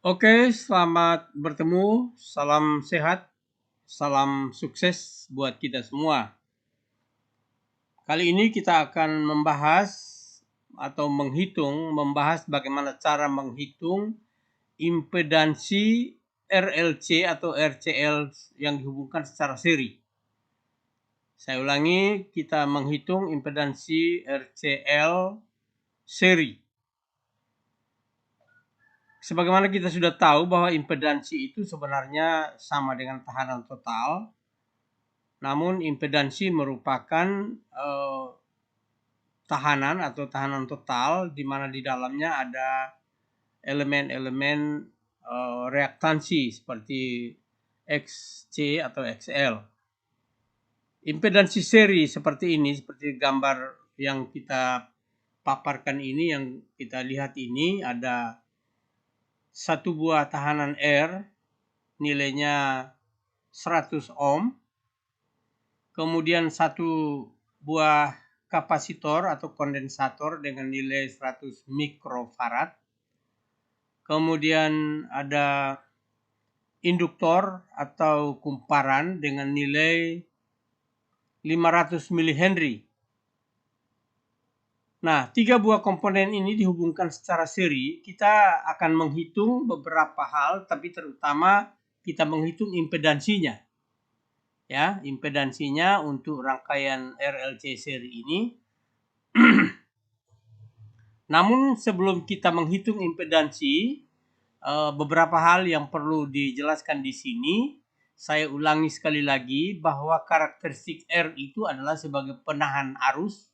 Oke, selamat bertemu. Salam sehat, salam sukses buat kita semua. Kali ini kita akan membahas bagaimana cara menghitung impedansi RLC atau RCL yang dihubungkan secara seri. Saya ulangi, kita menghitung impedansi RCL seri. Sebagaimana kita sudah tahu bahwa impedansi itu sebenarnya sama dengan tekanan total. Namun impedansi merupakan tahanan total di mana di dalamnya ada elemen-elemen reaktansi seperti XC atau XL. Impedansi seri seperti ini, seperti gambar yang kita paparkan ini, yang kita lihat ini, ada satu buah tahanan R, nilainya 100 ohm. Kemudian satu buah kapasitor atau kondensator dengan nilai 100 mikrofarad. Kemudian ada induktor atau kumparan dengan nilai 500 milihenry. Nah, tiga buah komponen ini dihubungkan secara seri. Kita akan menghitung beberapa hal, tapi terutama kita menghitung impedansinya. Ya, impedansinya untuk rangkaian RLC seri ini. Namun sebelum kita menghitung impedansi, beberapa hal yang perlu dijelaskan di sini. Saya ulangi sekali lagi bahwa karakteristik R itu adalah sebagai penahan arus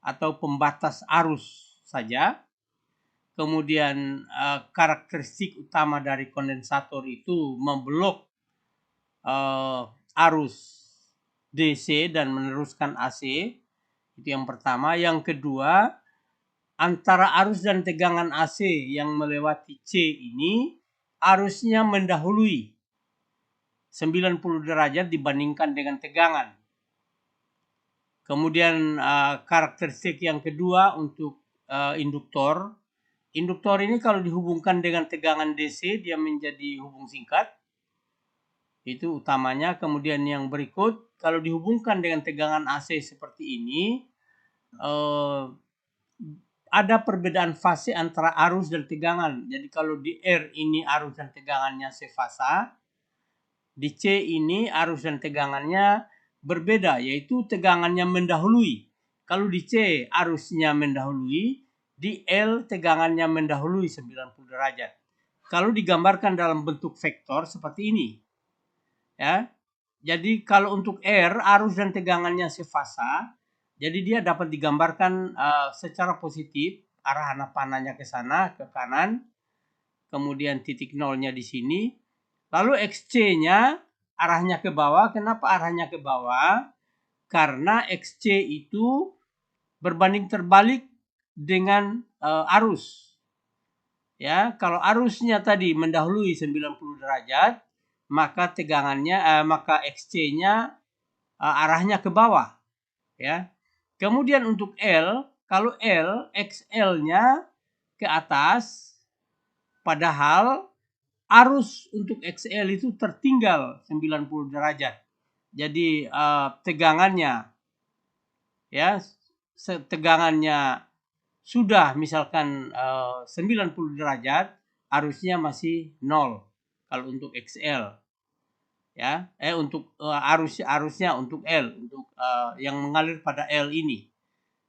atau pembatas arus saja. Kemudian karakteristik utama dari kondensator itu memblok arus DC dan meneruskan AC. Itu yang pertama. Yang kedua, antara arus dan tegangan AC yang melewati C ini arusnya mendahului 90 derajat dibandingkan dengan tegangan. Kemudian karakteristik yang kedua untuk induktor. Induktor ini kalau dihubungkan dengan tegangan DC dia menjadi hubung singkat. Itu utamanya. Kemudian yang berikut, kalau dihubungkan dengan tegangan AC seperti ini, ada perbedaan fase antara arus dan tegangan. Jadi kalau di R ini arus dan tegangannya sefasa, di C ini arus dan tegangannya berbeda, yaitu tegangannya mendahului. Kalau di C arusnya mendahului, di L tegangannya mendahului 90 derajat. Kalau digambarkan dalam bentuk vektor seperti ini. Ya. Jadi kalau untuk R arus dan tegangannya sefasa, jadi dia dapat digambarkan secara positif, arah anak panahnya ke sana, ke kanan. Kemudian titik nolnya di sini. Lalu XC-nya arahnya ke bawah. Kenapa arahnya ke bawah? Karena XC itu berbanding terbalik dengan arus. Ya, kalau arusnya tadi mendahului 90 derajat, maka maka XC-nya arahnya ke bawah. Ya. Kemudian untuk L, kalau L, XL-nya ke atas, padahal arus untuk XL itu tertinggal 90 derajat. Jadi tegangannya sudah misalkan 90 derajat, arusnya masih 0 kalau untuk XL. Ya, untuk arusnya untuk L, untuk yang mengalir pada L ini.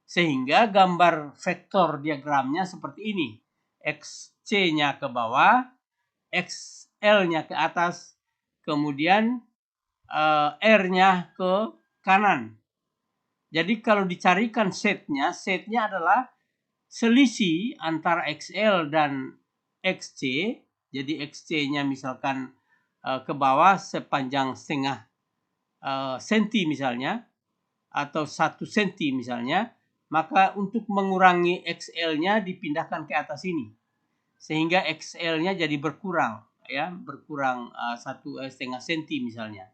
Sehingga gambar vektor diagramnya seperti ini. XC-nya ke bawah, XL-nya ke atas, kemudian R-nya ke kanan. Jadi kalau dicarikan setnya adalah selisih antara XL dan XC. Jadi XC-nya misalkan ke bawah sepanjang setengah senti misalnya, atau 1 senti misalnya, maka untuk mengurangi XL-nya dipindahkan ke atas ini. Sehingga XL-nya jadi berkurang, ya, berkurang 1,5 senti misalnya.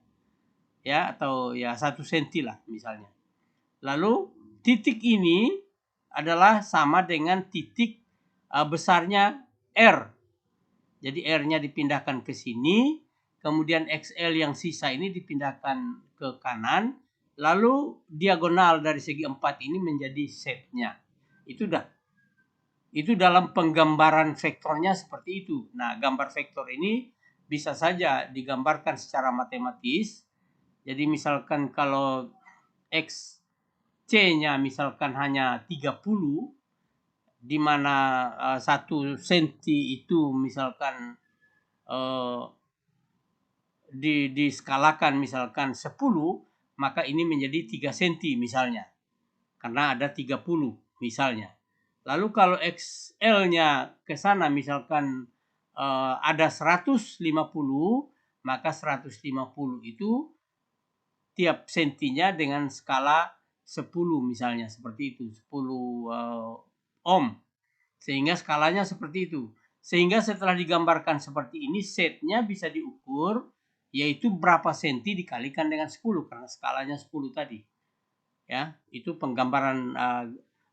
Ya, atau ya 1 senti lah misalnya. Lalu titik ini adalah sama dengan titik besarnya R. Jadi R-nya dipindahkan ke sini, kemudian XL yang sisa ini dipindahkan ke kanan, lalu diagonal dari segi 4 ini menjadi setnya. Itu dah. Itu dalam penggambaran vektornya seperti itu. Nah, gambar vektor ini bisa saja digambarkan secara matematis. Jadi misalkan kalau X C-nya misalkan hanya 30, di mana 1 senti itu misalkan diskalakan misalkan 10, maka ini menjadi 3 senti misalnya. Karena ada 30 misalnya. Lalu kalau XL-nya ke sana misalkan ada 150, maka 150 itu tiap sentinya dengan skala 10 misalnya, seperti itu, 10 ohm. Sehingga skalanya seperti itu. Sehingga setelah digambarkan seperti ini, setnya bisa diukur, yaitu berapa senti dikalikan dengan 10, karena skalanya 10 tadi. Ya, itu penggambaran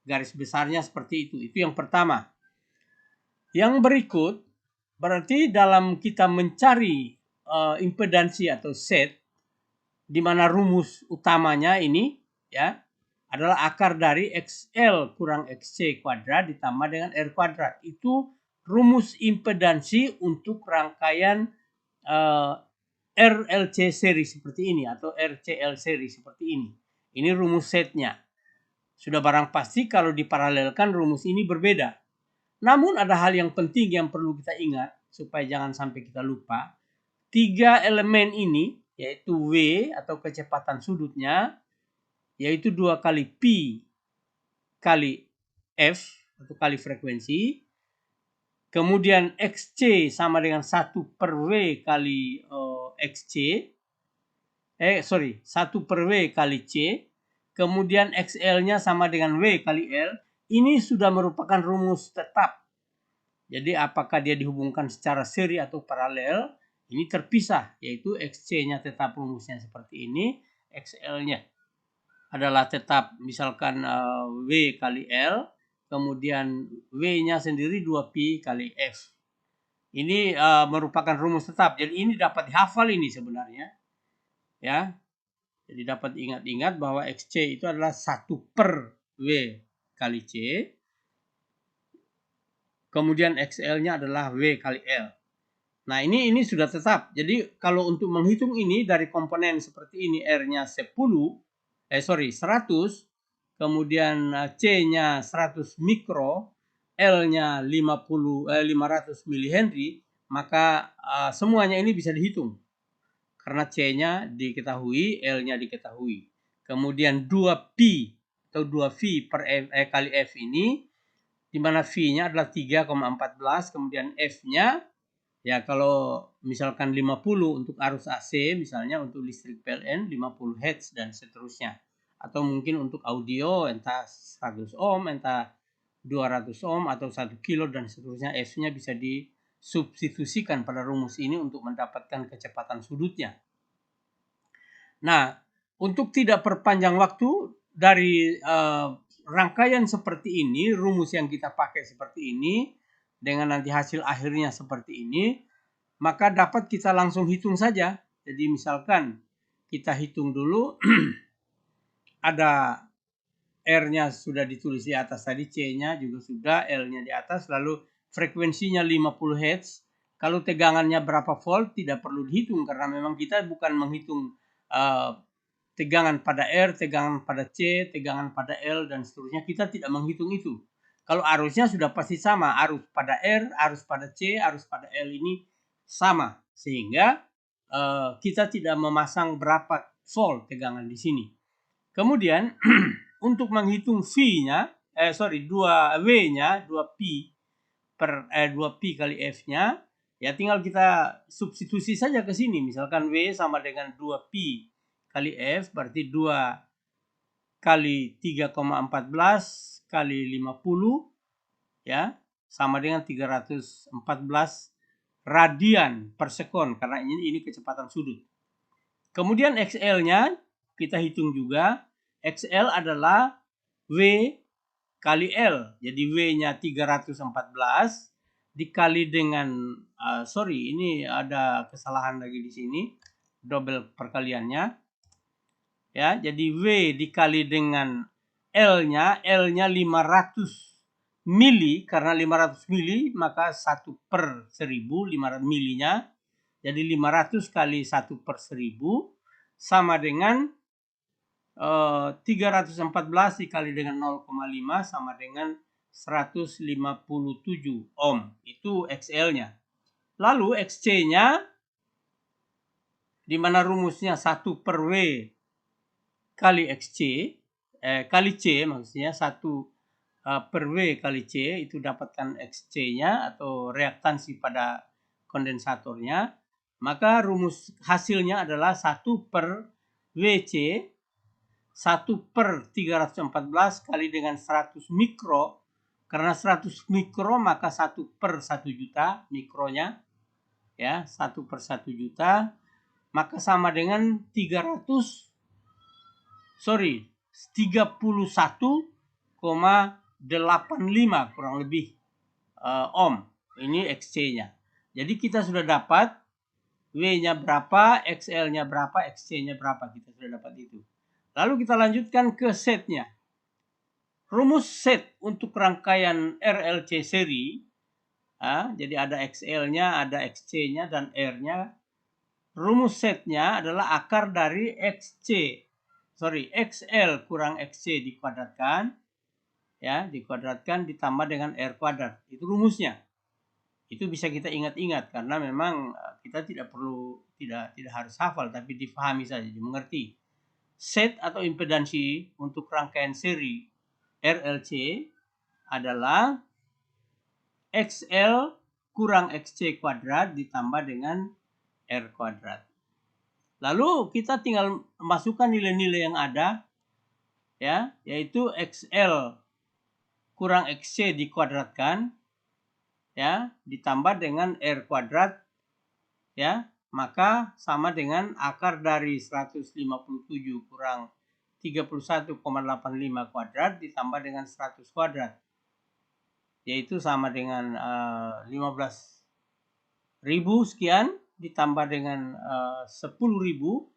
garis besarnya seperti itu. Itu yang pertama. Yang berikut, berarti dalam kita mencari impedansi atau set, di mana rumus utamanya ini ya adalah akar dari XL kurang XC kuadrat ditambah dengan R kuadrat. Itu rumus impedansi untuk rangkaian RLC seri seperti ini atau RCL seri seperti ini. Ini rumus setnya. Sudah barang pasti kalau diparalelkan rumus ini berbeda. Namun ada hal yang penting yang perlu kita ingat supaya jangan sampai kita lupa. 3 elemen ini yaitu W atau kecepatan sudutnya yaitu 2 kali P kali F atau kali frekuensi. Kemudian XC sama dengan 1 per W kali XC. 1 per W kali C. Kemudian XL-nya sama dengan W kali L. Ini sudah merupakan rumus tetap. Jadi apakah dia dihubungkan secara seri atau paralel, ini terpisah. Yaitu XC-nya tetap rumusnya seperti ini. XL-nya adalah tetap misalkan W kali L. Kemudian W-nya sendiri 2Pi kali F. Ini merupakan rumus tetap. Jadi ini dapat dihafal ini sebenarnya. Ya. Jadi dapat ingat-ingat bahwa XC itu adalah 1 per W kali C. Kemudian XL-nya adalah W kali L. Nah ini sudah tetap. Jadi kalau untuk menghitung ini dari komponen seperti ini R-nya 100. Kemudian C-nya 100 mikro. L-nya 500 milihenry. Maka semuanya ini bisa dihitung. Karena C-nya diketahui, L-nya diketahui. Kemudian 2Pi atau 2V per kali F ini, di mana V-nya adalah 3,14, kemudian F-nya, ya kalau misalkan 50 untuk arus AC, misalnya untuk listrik PLN, 50 Hz dan seterusnya. Atau mungkin untuk audio, entah 100 ohm, entah 200 ohm, atau 1 kilo dan seterusnya, F-nya bisa disubstitusikan pada rumus ini untuk mendapatkan kecepatan sudutnya. Nah, untuk tidak perpanjang waktu dari rangkaian seperti ini, rumus yang kita pakai seperti ini, dengan nanti hasil akhirnya seperti ini, maka dapat kita langsung hitung saja. Jadi misalkan kita hitung dulu, ada R-nya sudah ditulis di atas tadi, C-nya juga sudah, L-nya di atas, lalu frekuensinya 50 Hz. Kalau tegangannya berapa volt tidak perlu dihitung karena memang kita bukan menghitung tegangan pada R, tegangan pada C, tegangan pada L dan seterusnya. Kita tidak menghitung itu. Kalau arusnya sudah pasti sama, arus pada R, arus pada C, arus pada L ini sama, sehingga kita tidak memasang berapa volt tegangan di sini. Kemudian untuk menghitung V-nya, 2W-nya, 2Pi per 2Pi kali F-nya, ya tinggal kita substitusi saja ke sini. Misalkan W sama dengan 2Pi kali F, berarti 2 kali 3,14 kali 50, ya, sama dengan 314 radian per sekon, karena ini kecepatan sudut. Kemudian XL-nya kita hitung juga. XL adalah W kali L. Jadi W-nya 314 dikali dengan sorry, ini ada kesalahan lagi di sini, double perkaliannya. Ya, jadi W dikali dengan L-nya 500 mili, karena 500 mili maka 1/1000 500 milinya. Jadi 500 kali 1/1000 sama dengan 314 dikali dengan 0,5 sama dengan 157 ohm. Itu XL-nya. Lalu XC-nya, di mana rumusnya 1/W kali XC, kali C maksudnya 1/W kali C, itu dapatkan XC-nya atau reaktansi pada kondensatornya. Maka rumus hasilnya adalah 1/WC 1/314 kali dengan 100 mikro. Karena 100 mikro maka 1/1 juta mikronya. Ya, 1/1 juta. Maka sama dengan 31,85 kurang lebih ohm. Ini XC-nya. Jadi kita sudah dapat W-nya berapa, XL-nya berapa, XC-nya berapa. Kita sudah dapat itu. Lalu kita lanjutkan ke setnya. Rumus set untuk rangkaian RLC seri. Jadi ada XL-nya, ada XC-nya, dan R-nya. Rumus setnya adalah akar dari XL kurang XC dikuadratkan. Ya, dikuadratkan ditambah dengan R kuadrat. Itu rumusnya. Itu bisa kita ingat-ingat karena memang kita tidak harus hafal, tapi difahami saja, dimengerti. Set atau impedansi untuk rangkaian seri RLC adalah XL kurang XC kuadrat ditambah dengan R kuadrat. Lalu kita tinggal masukkan nilai-nilai yang ada, ya, yaitu XL kurang XC dikuadratkan, ya, ditambah dengan R kuadrat, ya, maka sama dengan akar dari 157 kurang 31,85 kuadrat ditambah dengan 100 kuadrat. Yaitu sama dengan 15.000 sekian ditambah dengan 10.000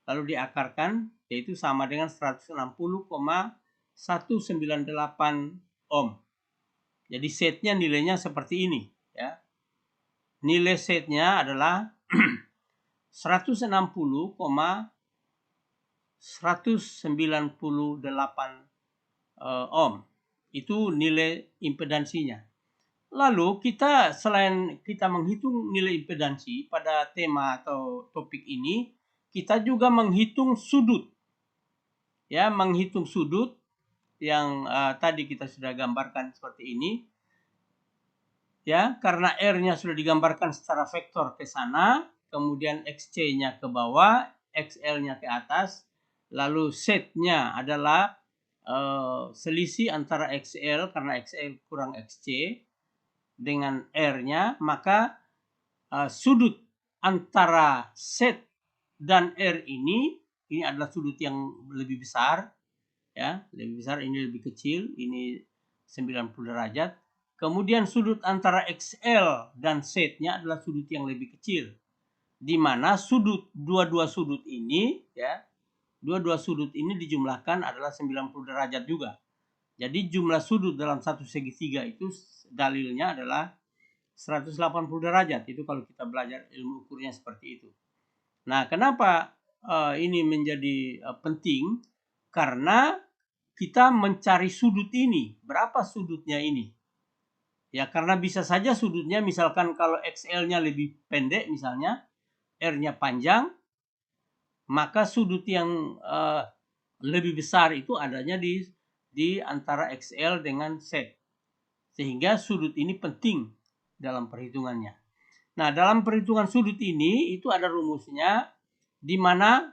lalu diakarkan, yaitu sama dengan 160,198 ohm. Jadi setnya nilainya seperti ini, ya. Nilai setnya adalah 160,198 ohm. Itu nilai impedansinya. Lalu selain kita menghitung nilai impedansi pada tema atau topik ini, kita juga menghitung sudut. Ya, menghitung sudut yang tadi kita sudah gambarkan seperti ini. Ya, karena R-nya sudah digambarkan secara vektor ke sana, kemudian XC-nya ke bawah, XL-nya ke atas, lalu setnya adalah selisih antara XL karena XL kurang XC dengan R-nya, maka sudut antara set dan R ini adalah sudut yang lebih besar, ya, lebih besar, ini lebih kecil, ini 90 derajat. Kemudian sudut antara XL dan setnya adalah sudut yang lebih kecil, di mana dua-dua sudut ini, ya, dua-dua sudut ini dijumlahkan adalah 90 derajat juga. Jadi jumlah sudut dalam satu segitiga itu dalilnya adalah 180 derajat. Itu kalau kita belajar ilmu ukurnya seperti itu. Nah, kenapa ini menjadi penting? Karena kita mencari sudut ini. Berapa sudutnya ini? Ya, karena bisa saja sudutnya misalkan kalau XL-nya lebih pendek misalnya, R-nya panjang, maka sudut yang lebih besar itu adanya di antara XL dengan set. Sehingga sudut ini penting dalam perhitungannya. Nah, dalam perhitungan sudut ini itu ada rumusnya, di mana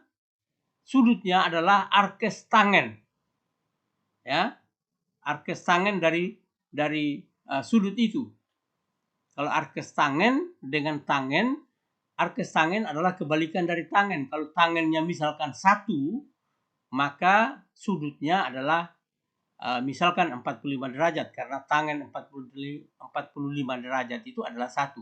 sudutnya adalah arkes tangen. Ya, arkes tangen dari sudut itu. Kalau arkes tangen dengan tangen, arkes tangen adalah kebalikan dari tangen. Kalau tangennya misalkan 1, maka sudutnya adalah misalkan 45 derajat karena tangen 45 derajat itu adalah 1.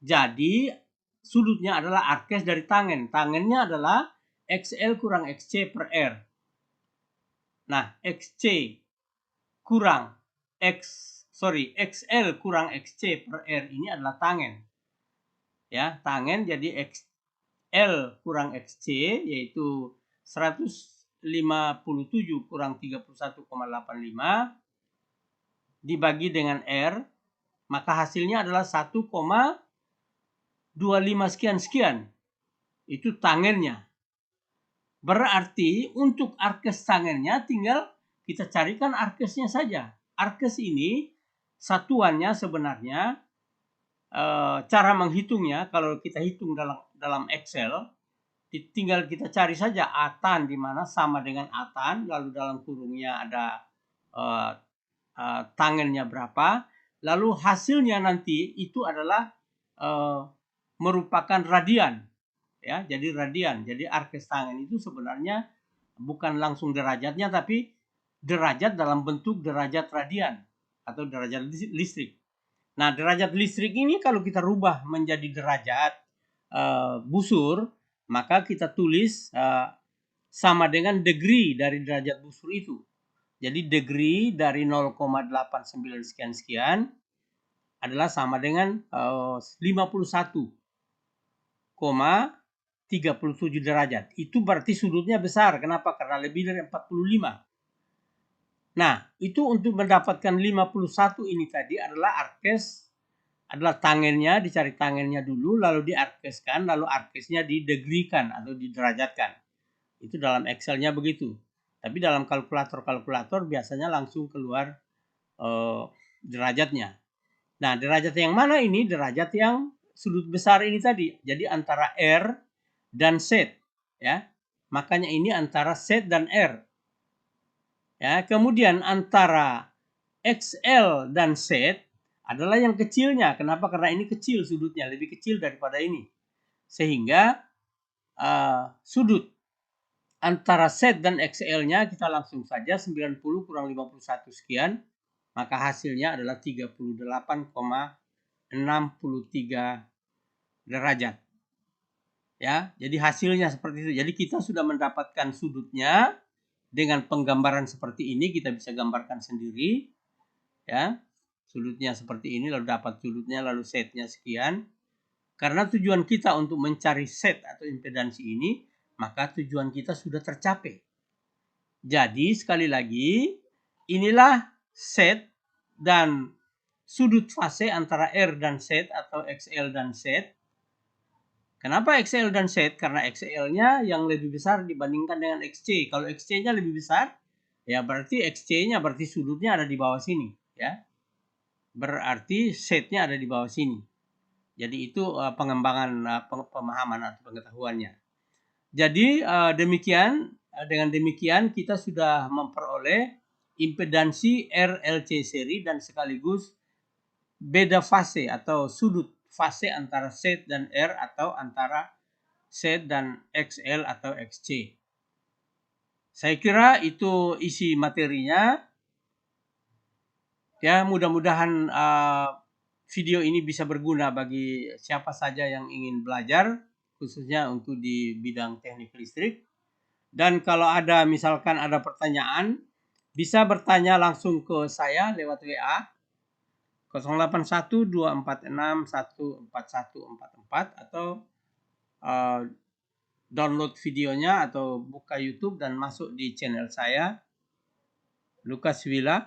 Jadi sudutnya adalah arkes dari tangen. Tangennya adalah XL kurang XC per R. Nah, XL kurang XC per R ini adalah tangen. Ya, tangen jadi XL kurang XC yaitu 157 kurang 31,85 dibagi dengan R, maka hasilnya adalah 1,25 sekian. Itu tangennya. Berarti untuk arkes tangennya tinggal kita carikan arkesnya saja. Arkes ini satuannya sebenarnya cara menghitungnya kalau kita hitung dalam Excel tinggal kita cari saja atan di mana sama dengan atan, lalu dalam kurungnya ada tangennya berapa, lalu hasilnya nanti itu adalah merupakan radian. Ya, jadi radian. Jadi arkes tangen itu sebenarnya bukan langsung derajatnya, tapi derajat dalam bentuk derajat radian atau derajat listrik. Nah, derajat listrik ini kalau kita rubah menjadi derajat busur, maka kita tulis sama dengan degree dari derajat busur itu. Jadi degree dari 0,89 sekian adalah sama dengan 51,37 derajat. Itu berarti sudutnya besar. Kenapa? Karena lebih dari 45. Nah, itu untuk mendapatkan 51 ini tadi adalah arkes, adalah tangennya, dicari tangennya dulu, lalu diarkeskan, lalu arkesnya didegreekan atau diderajatkan. Itu dalam Excel-nya begitu. Tapi dalam kalkulator biasanya langsung keluar derajatnya. Nah, derajat yang mana ini? Derajat yang sudut besar ini tadi. Jadi antara R dan Z, ya. Makanya ini antara Z dan R. Ya, kemudian antara XL dan Z adalah yang kecilnya. Kenapa? Karena ini kecil sudutnya, lebih kecil daripada ini. Sehingga sudut antara Z dan XL-nya kita langsung saja 90 kurang 51 sekian. Maka hasilnya adalah 38,63 derajat. Ya, jadi hasilnya seperti itu. Jadi kita sudah mendapatkan sudutnya dengan penggambaran seperti ini, kita bisa gambarkan sendiri. Ya, sudutnya seperti ini, lalu dapat sudutnya, lalu Z-nya sekian. Karena tujuan kita untuk mencari Z atau impedansi ini, maka tujuan kita sudah tercapai. Jadi sekali lagi, inilah Z dan sudut fase antara R dan Z atau XL dan Z. Kenapa XL dan Z? Karena XL-nya yang lebih besar dibandingkan dengan XC. Kalau XC-nya lebih besar, ya berarti XC-nya berarti sudutnya ada di bawah sini, ya. Berarti Z-nya ada di bawah sini. Jadi itu pengembangan pemahaman atau pengetahuannya. Jadi demikian, dengan demikian kita sudah memperoleh impedansi RLC seri dan sekaligus beda fase atau sudut fase antara Z dan R atau antara Z dan XL atau XC. Saya kira itu isi materinya. Ya, mudah-mudahan video ini bisa berguna bagi siapa saja yang ingin belajar, khususnya untuk di bidang teknik listrik. Dan kalau ada misalkan ada pertanyaan, bisa bertanya langsung ke saya lewat WA 081246141444 atau download videonya atau buka YouTube dan masuk di channel saya Lukas Willa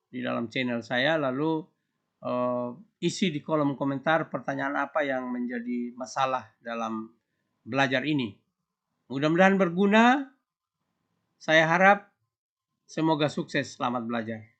di dalam channel saya, lalu isi di kolom komentar pertanyaan apa yang menjadi masalah dalam belajar ini. Mudah-mudahan berguna. Saya harap semoga sukses. Selamat belajar.